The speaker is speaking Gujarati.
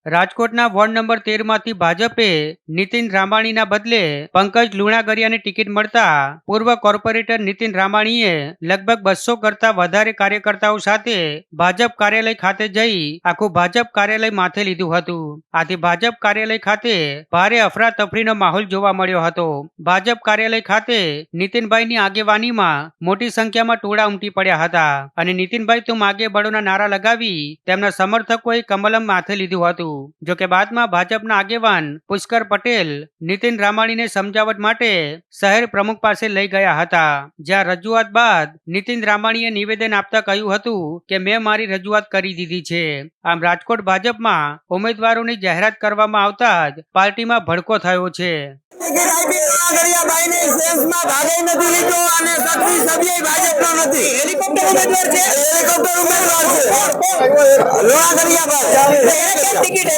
રાજકોટના વોર્ડ નંબર 13 માંથી ભાજપે નીતિન રામાણીના બદલે પંકજ લુણાગરિયાને ટિકિટ મળતા પૂર્વ કોર્પોરેટર નીતિન રામાણીએ લગભગ 200 કરતા વધારે કાર્યકર્તાઓ સાથે ભાજપ કાર્યાલય ખાતે જઈ આખું ભાજપ કાર્યાલય માથે લીધું હતું। આથી ભાજપ કાર્યાલય ખાતે ભારે અફરાતફરીનો માહોલ જોવા મળ્યો હતો। ભાજપ કાર્યાલય ખાતે નીતિનભાઈની આગેવાનીમાં મોટી સંખ્યામાં ટોળા ઉમટી પડ્યા હતા અને નીતિનભાઈ તુમ આગે બઢોના નારા લગાવી તેમના સમર્થકોએ કમલમ માથે લીધું હતું। જો કે બાદમાં ભાજપના આગેવાન પુષ્કર પટેલ નીતિન રામાણીને સમજાવટ માટે શહેર પ્રમુખ પાસે લઈ ગયા હતા, જ્યાં રજૂઆત બાદ નીતિન રામાણીએ નિવેદન આપતા કહ્યું હતું કે મેં મારી રજૂઆત કરી દીધી છે। આમ રાજકોટ ભાજપમાં ઉમેદવારોની જાહેરાત કરવામાં આવતા જ પાર્ટીમાં ભડકો થયો છે। ટિકિટ